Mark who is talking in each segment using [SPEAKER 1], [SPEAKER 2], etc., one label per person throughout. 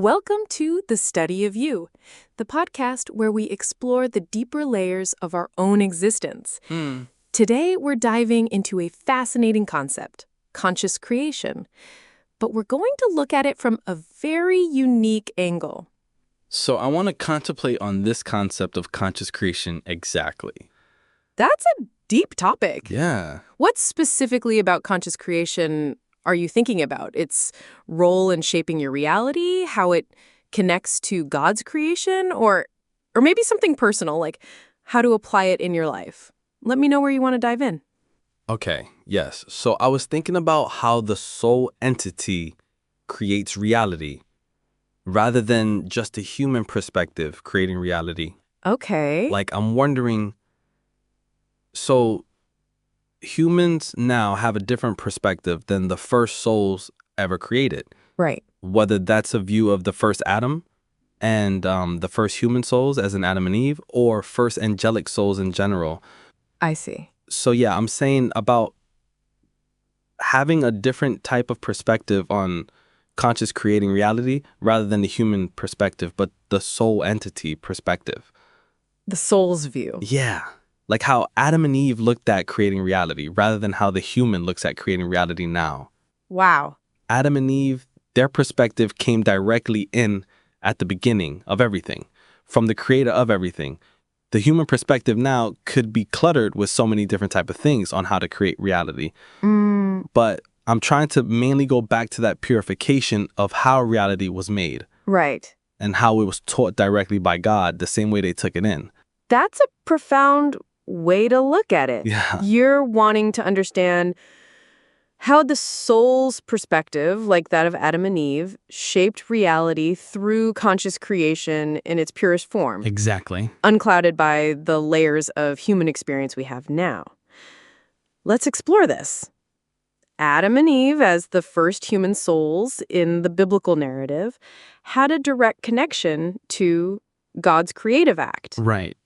[SPEAKER 1] Welcome to The Study of You, the podcast where we explore the deeper layers of our own existence. Today, we're diving into a fascinating concept, conscious creation. But we're going to look at it from a very unique angle.
[SPEAKER 2] So I want to contemplate on this concept of conscious creation exactly.
[SPEAKER 1] That's a deep topic.
[SPEAKER 2] Yeah.
[SPEAKER 1] What specifically about conscious creation are you thinking about? Its role in shaping your reality, how it connects to God's creation, or maybe something personal, like how to apply it in your life? Let me know where you want to dive in.
[SPEAKER 2] Okay, yes. So I was thinking about how the soul entity creates reality rather than just a human perspective creating reality.
[SPEAKER 1] Okay.
[SPEAKER 2] Like, I'm wondering, so humans now have a different perspective than the first souls ever created.
[SPEAKER 1] Right.
[SPEAKER 2] Whether that's a view of the first Adam and the first human souls as in Adam and Eve, or first angelic souls in general.
[SPEAKER 1] I see.
[SPEAKER 2] So yeah, I'm saying about having a different type of perspective on conscious creating reality rather than the human perspective, but the soul entity perspective.
[SPEAKER 1] The soul's view.
[SPEAKER 2] Yeah. Like how Adam and Eve looked at creating reality rather than how the human looks at creating reality now.
[SPEAKER 1] Wow.
[SPEAKER 2] Adam and Eve, their perspective came directly in at the beginning of everything, from the creator of everything. The human perspective now could be cluttered with so many different type of things on how to create reality. But I'm trying to mainly go back to that purification of how reality was made.
[SPEAKER 1] Right.
[SPEAKER 2] And how it was taught directly by God, the same way they took it in.
[SPEAKER 1] That's a profound way to look at it.
[SPEAKER 2] Yeah.
[SPEAKER 1] You're wanting to understand how the soul's perspective, like that of Adam and Eve, shaped reality through conscious creation in its purest form,
[SPEAKER 2] Exactly.
[SPEAKER 1] unclouded by the layers of human experience we have now. Let's explore this. Adam and Eve, as the first human souls in the biblical narrative, had a direct connection to God's creative act.
[SPEAKER 2] Right.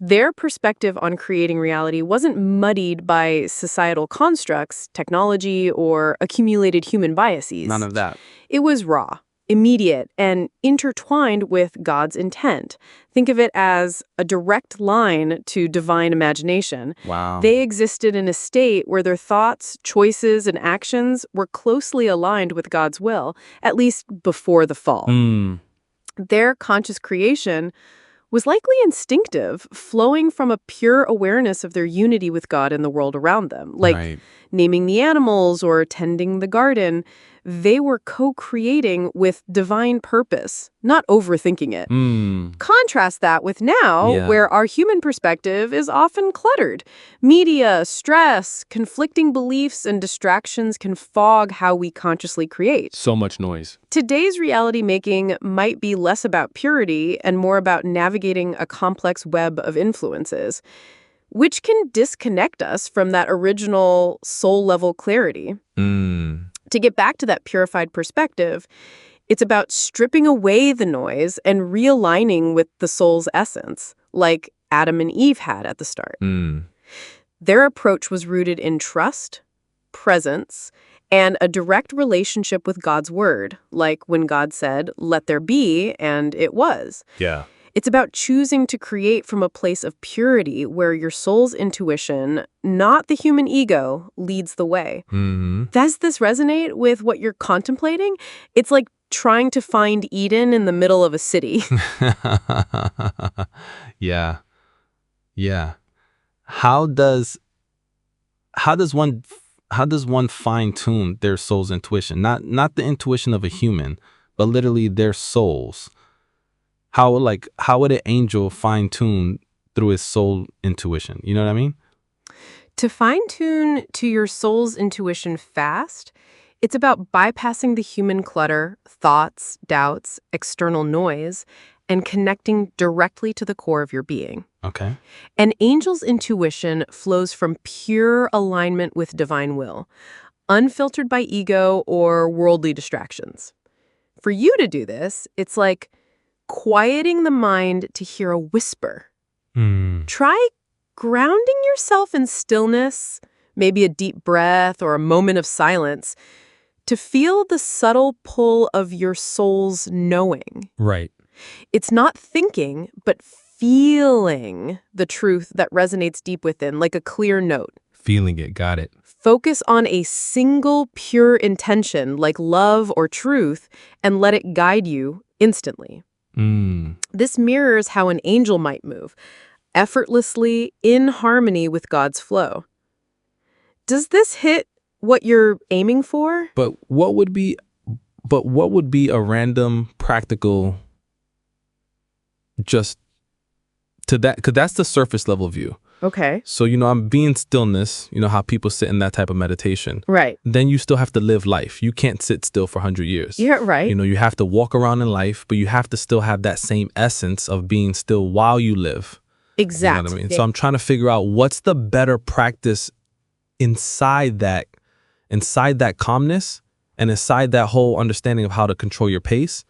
[SPEAKER 1] Their perspective on creating reality wasn't muddied by societal constructs, technology, or accumulated human biases.
[SPEAKER 2] None of that.
[SPEAKER 1] It was raw, immediate, and intertwined with God's intent. Think of it as a direct line to divine imagination.
[SPEAKER 2] Wow.
[SPEAKER 1] They existed in a state where their thoughts, choices, and actions were closely aligned with God's will, at least before the fall. Their conscious creation was likely instinctive, flowing from a pure awareness of their unity with God and the world around them. Like naming the animals or tending the garden, they were co-creating with divine purpose, not overthinking it. Contrast that with now, where our human perspective is often cluttered. Media, stress, conflicting beliefs, and distractions can fog how we consciously create.
[SPEAKER 2] So much noise.
[SPEAKER 1] Today's reality making might be less about purity and more about navigating a complex web of influences, which can disconnect us from that original soul-level clarity. To get back to that purified perspective, it's about stripping away the noise and realigning with the soul's essence, like Adam and Eve had at the start. Their approach was rooted in trust, presence, and a direct relationship with God's word, like when God said, "Let there be," and it was.
[SPEAKER 2] Yeah.
[SPEAKER 1] It's about choosing to create from a place of purity where your soul's intuition, not the human ego, leads the way. Does this resonate with what you're contemplating? It's like trying to find Eden in the middle of a city.
[SPEAKER 2] Yeah. How does one fine-tune their soul's intuition? Not the intuition of a human, but literally their souls. How would an angel fine-tune through his soul intuition? You know what I mean?
[SPEAKER 1] To fine-tune to your soul's intuition fast, it's about bypassing the human clutter, thoughts, doubts, external noise, and connecting directly to the core of your being.
[SPEAKER 2] Okay.
[SPEAKER 1] An angel's intuition flows from pure alignment with divine will, unfiltered by ego or worldly distractions. For you to do this, it's like quieting the mind to hear a whisper. Try grounding yourself in stillness, maybe a deep breath or a moment of silence, to feel the subtle pull of your soul's knowing.
[SPEAKER 3] Right.
[SPEAKER 1] It's not thinking, but feeling the truth that resonates deep within, like a clear note.
[SPEAKER 3] Feeling it. Got it.
[SPEAKER 1] Focus on a single pure intention, like love or truth, and let it guide you instantly. This mirrors how an angel might move, effortlessly in harmony with God's flow. Does this hit what you're aiming for?
[SPEAKER 3] But what would be a random practical just to that? Because that's the surface level view.
[SPEAKER 1] Okay.
[SPEAKER 3] So, I'm being stillness, how people sit in that type of meditation.
[SPEAKER 1] Right.
[SPEAKER 3] Then you still have to live life. You can't sit still for 100 years.
[SPEAKER 1] Yeah, right.
[SPEAKER 3] You have to walk around in life, but you have to still have that same essence of being still while you live.
[SPEAKER 1] Exactly.
[SPEAKER 3] You know what I mean? So I'm trying to figure out what's the better practice inside that calmness and inside that whole understanding of how to control your pace,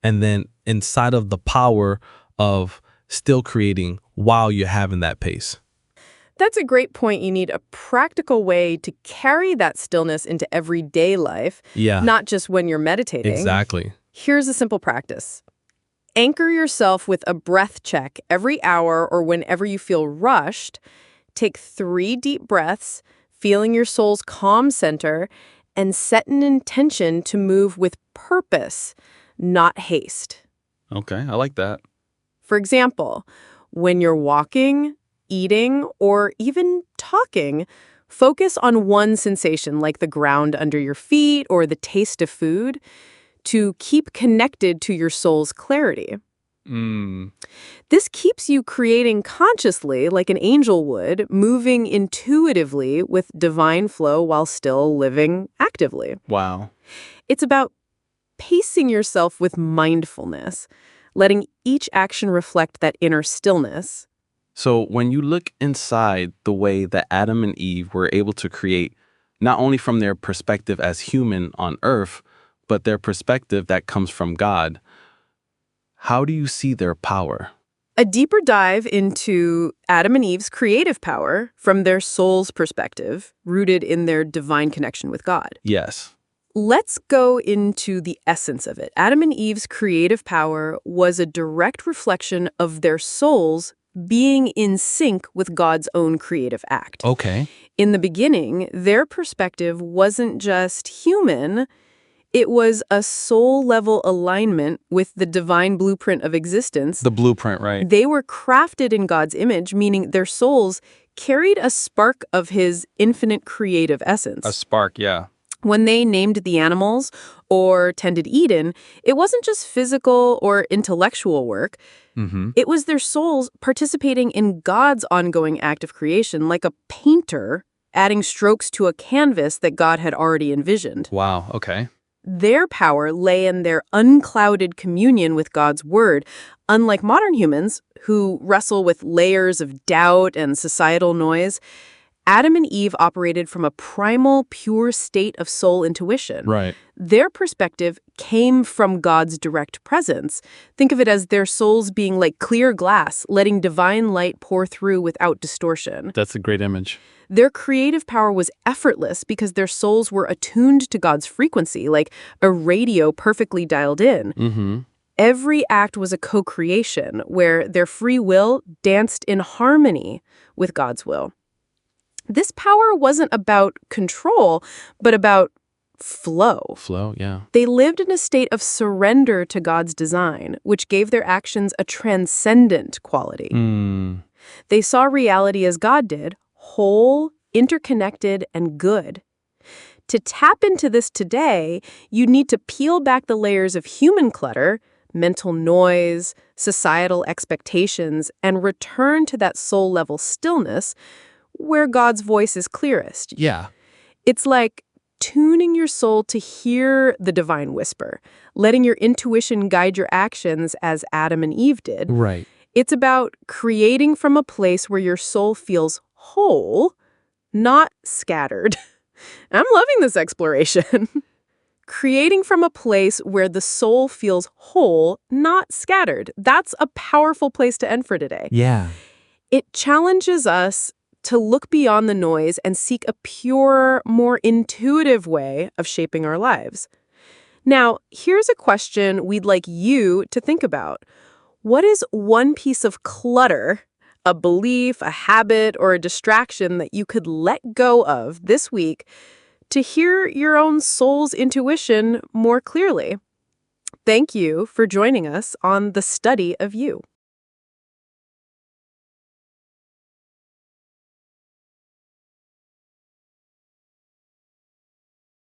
[SPEAKER 3] and then inside of the power of still creating while you're having that pace.
[SPEAKER 1] That's a great point. You need a practical way to carry that stillness into everyday life, not just when you're meditating.
[SPEAKER 3] Exactly.
[SPEAKER 1] Here's a simple practice. Anchor yourself with a breath check every hour or whenever you feel rushed. Take 3 deep breaths, feeling your soul's calm center, and set an intention to move with purpose, not haste.
[SPEAKER 2] Okay, I like that.
[SPEAKER 1] For example, when you're walking, eating, or even talking, focus on one sensation like the ground under your feet or the taste of food to keep connected to your soul's clarity. This keeps you creating consciously like an angel would, moving intuitively with divine flow while still living actively.
[SPEAKER 2] Wow.
[SPEAKER 1] It's about pacing yourself with mindfulness, letting each action reflect that inner stillness.
[SPEAKER 2] So when you look inside the way that Adam and Eve were able to create, not only from their perspective as human on earth, but their perspective that comes from God, how do you see their power?
[SPEAKER 1] A deeper dive into Adam and Eve's creative power from their soul's perspective, rooted in their divine connection with God.
[SPEAKER 2] Yes.
[SPEAKER 1] Let's go into the essence of it. Adam and Eve's creative power was a direct reflection of their souls being in sync with God's own creative act.
[SPEAKER 3] Okay.
[SPEAKER 1] In the beginning, their perspective wasn't just human. It was a soul-level alignment with the divine blueprint of existence.
[SPEAKER 2] The blueprint, right?
[SPEAKER 1] They were crafted in God's image, meaning their souls carried a spark of his infinite creative essence.
[SPEAKER 2] A spark, yeah.
[SPEAKER 1] When they named the animals or tended Eden, it wasn't just physical or intellectual work. It was their souls participating in God's ongoing act of creation, like a painter adding strokes to a canvas that God had already envisioned.
[SPEAKER 2] Wow, okay.
[SPEAKER 1] Their power lay in their unclouded communion with God's word. Unlike modern humans, who wrestle with layers of doubt and societal noise, Adam and Eve operated from a primal, pure state of soul intuition.
[SPEAKER 2] Right.
[SPEAKER 1] Their perspective came from God's direct presence. Think of it as their souls being like clear glass, letting divine light pour through without distortion.
[SPEAKER 2] That's a great image.
[SPEAKER 1] Their creative power was effortless because their souls were attuned to God's frequency, like a radio perfectly dialed in. Every act was a co-creation where their free will danced in harmony with God's will. This power wasn't about control, but about flow.
[SPEAKER 2] Flow, yeah.
[SPEAKER 1] They lived in a state of surrender to God's design, which gave their actions a transcendent quality. They saw reality as God did, whole, interconnected, and good. To tap into this today, you need to peel back the layers of human clutter, mental noise, societal expectations, and return to that soul-level stillness where God's voice is clearest.
[SPEAKER 3] Yeah.
[SPEAKER 1] It's like tuning your soul to hear the divine whisper, letting your intuition guide your actions as Adam and Eve did.
[SPEAKER 3] Right.
[SPEAKER 1] It's about creating from a place where your soul feels whole, not scattered. I'm loving this exploration. Creating from a place where the soul feels whole, not scattered. That's a powerful place to end for today.
[SPEAKER 3] Yeah.
[SPEAKER 1] It challenges us to look beyond the noise and seek a purer, more intuitive way of shaping our lives. Now, here's a question we'd like you to think about. What is one piece of clutter, a belief, a habit, or a distraction that you could let go of this week to hear your own soul's intuition more clearly? Thank you for joining us on The Study of You.